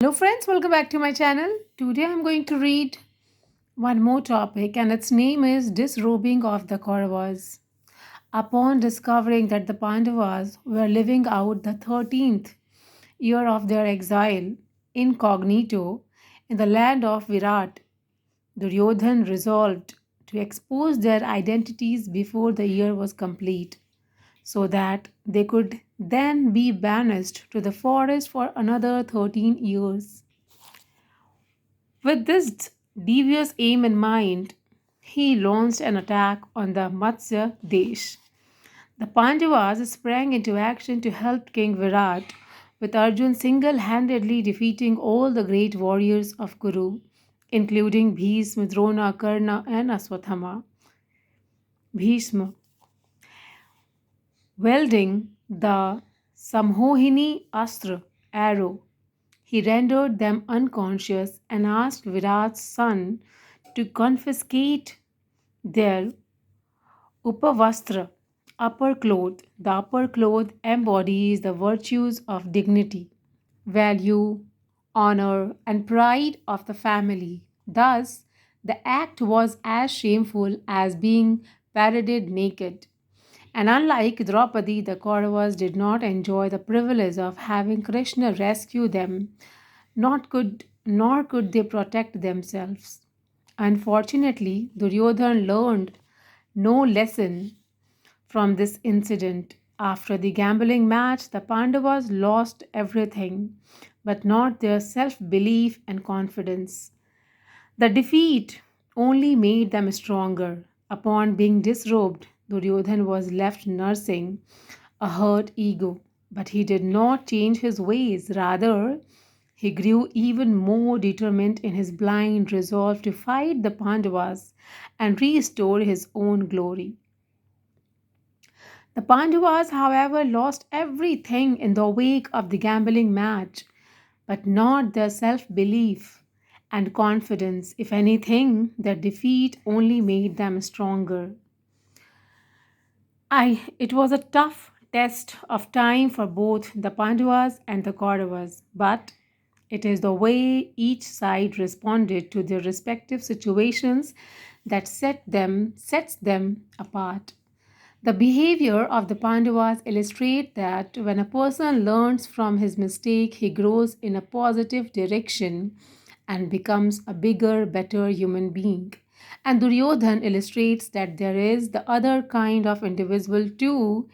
Hello, friends, welcome back to my channel. Today I'm going to read one more topic, and its name is Disrobing of the Kauravas. Upon discovering that the Pandavas were living out the 13th year of their exile incognito in the land of Virat, Duryodhan resolved to expose their identities before the year was complete so that they could then be banished to the forest for another 13 years. With this devious aim in mind, he launched an attack on the Matsya Desh. The Pandavas sprang into action to help King Virat, with Arjun single handedly defeating all the great warriors of Kuru, including Bhisma, Drona, Karna, and Aswathama. Bhisma, wielding the Sammohini Astra arrow, he rendered them unconscious and asked Virat's son to confiscate their upavastra, upper cloth. The upper cloth embodies the virtues of dignity, value, honor, and pride of the family. Thus, the act was as shameful as being paraded naked. And unlike Draupadi, the Kauravas did not enjoy the privilege of having Krishna rescue them, nor could they protect themselves. Unfortunately, Duryodhan learned no lesson from this incident. After the gambling match, the Pandavas lost everything, but not their self belief and confidence. The defeat only made them stronger. Upon being disrobed, Duryodhan was left nursing a hurt ego. But he did not change his ways. Rather, he grew even more determined in his blind resolve to fight the Pandavas and restore his own glory. The Pandavas, however, lost everything in the wake of the gambling match, but not their self belief and confidence. If anything, their defeat only made them stronger. It was a tough test of time for both the Pandavas and the Kauravas, but it is the way each side responded to their respective situations that sets them apart. The behavior of the Pandavas illustrate that when a person learns from his mistake, he grows in a positive direction and becomes a bigger, better human being. And Duryodhan illustrates that there is the other kind of individual too,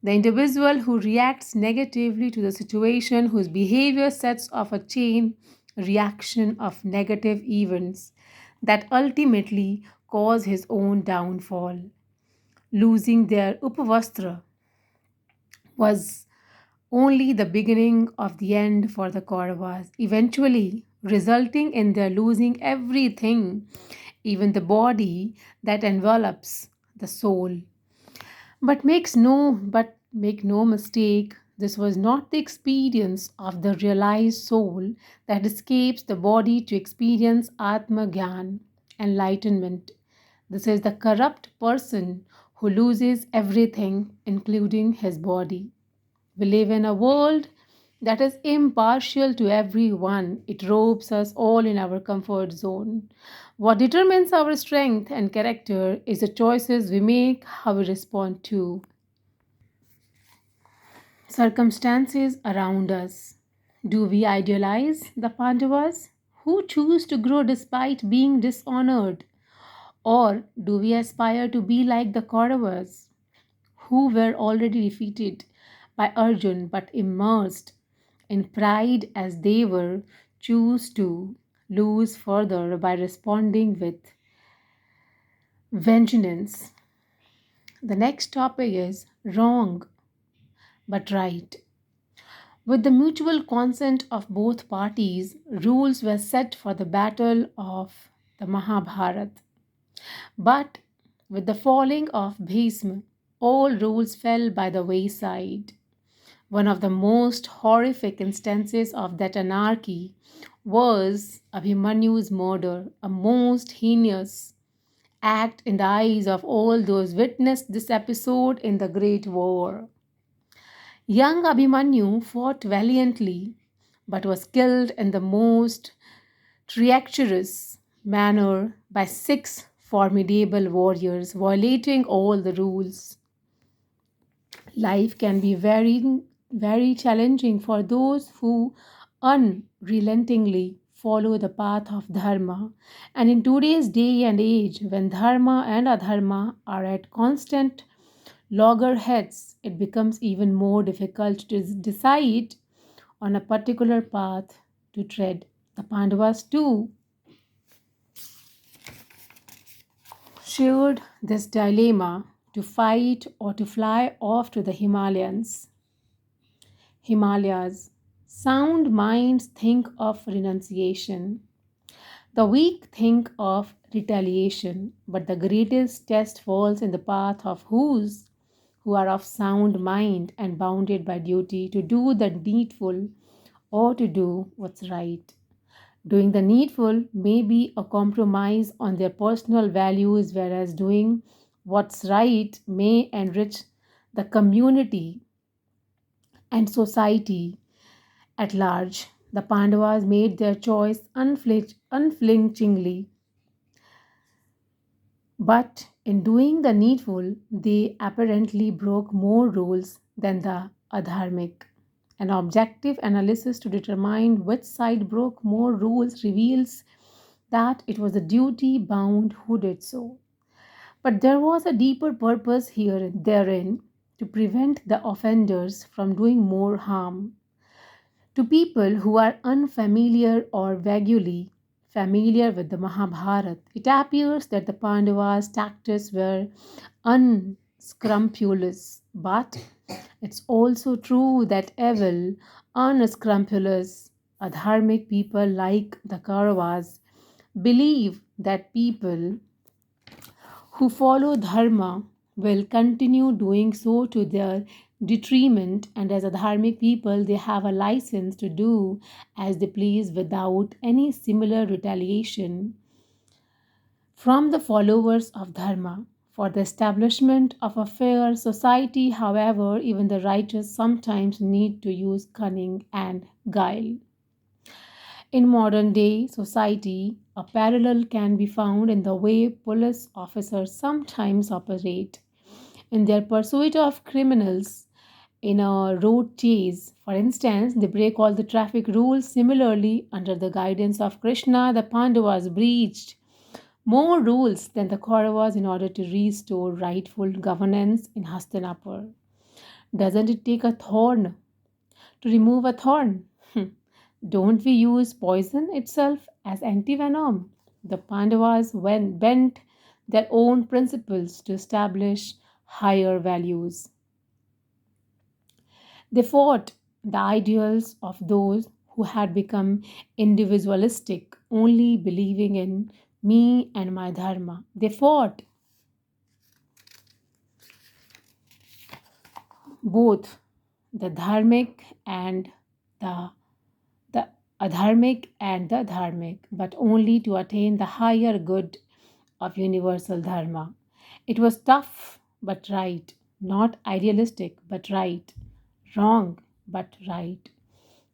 the individual who reacts negatively to the situation, whose behavior sets off a chain reaction of negative events that ultimately cause his own downfall. Losing their Upavastra was only the beginning of the end for the Kauravas, eventually resulting in their losing everything, even the body that envelops the soul. But make no mistake, this was not the experience of the realized soul that escapes the body to experience Atma Gyan, enlightenment. This is the corrupt person who loses everything, including his body. We live in a world that is impartial to everyone. It robes us all in our comfort zone. What determines our strength and character is the choices we make, how we respond to circumstances around us. Do we idealize the Pandavas who choose to grow despite being dishonored? Or do we aspire to be like the Kauravas who were already defeated by Arjun but immersed in pride as they were, choose to lose further by responding with vengeance? The next topic is wrong but right. With the mutual consent of both parties, rules were set for the battle of the Mahabharata. But with the falling of Bhisma, all rules fell by the wayside. One of the most horrific instances of that anarchy was Abhimanyu's murder, a most heinous act in the eyes of all those witnessed this episode in the Great War. Young Abhimanyu fought valiantly, but was killed in the most treacherous manner by six formidable warriors, violating all the rules. Life can be very challenging for those who unrelentingly follow the path of dharma. And in today's day and age, when dharma and adharma are at constant loggerheads, it becomes even more difficult to decide on a particular path to tread. The Pandavas too shared this dilemma to fight or to fly off to the Himalayas. Sound minds think of renunciation. The weak think of retaliation, but the greatest test falls in the path of whose who are of sound mind and bounded by duty to do the needful or to do what's right. Doing the needful may be a compromise on their personal values, whereas doing what's right may enrich the community and society at large. The Pandavas made their choice unflinchingly, but in doing the needful, they apparently broke more rules than the adharmic. An objective analysis to determine which side broke more rules reveals that it was the duty bound who did so. But there was a deeper purpose here therein to prevent the offenders from doing more harm. To people who are unfamiliar or vaguely familiar with the Mahabharata, it appears that the Pandavas' tactics were unscrupulous, but it's also true that evil, unscrupulous, adharmic people like the Kauravas believe that people who follow dharma will continue doing so to their detriment, and as a dharmic people they have a license to do as they please without any similar retaliation from the followers of dharma. For the establishment of a fair society, however, even the righteous sometimes need to use cunning and guile. In modern day society, a parallel can be found in the way police officers sometimes operate in their pursuit of criminals in a road chase. For instance, they break all the traffic rules. Similarly, under the guidance of Krishna, the Pandavas breached more rules than the Kauravas in order to restore rightful governance in Hastinapur. Doesn't it take a thorn to remove a thorn? Don't we use poison itself as antivenom? The Pandavas bent their own principles to establish higher values. They fought the ideals of those who had become individualistic, only believing in me and my dharma. They fought both the dharmic and the the adharmic and the dharmic, but only to attain the higher good of universal dharma. It was tough but right, not idealistic but right, wrong but right.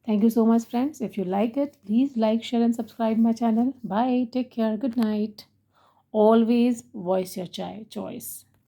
Thank you so much, friends. If you like it, please like, share, and subscribe my channel. Bye. Take care. Good night. Always voice your choice.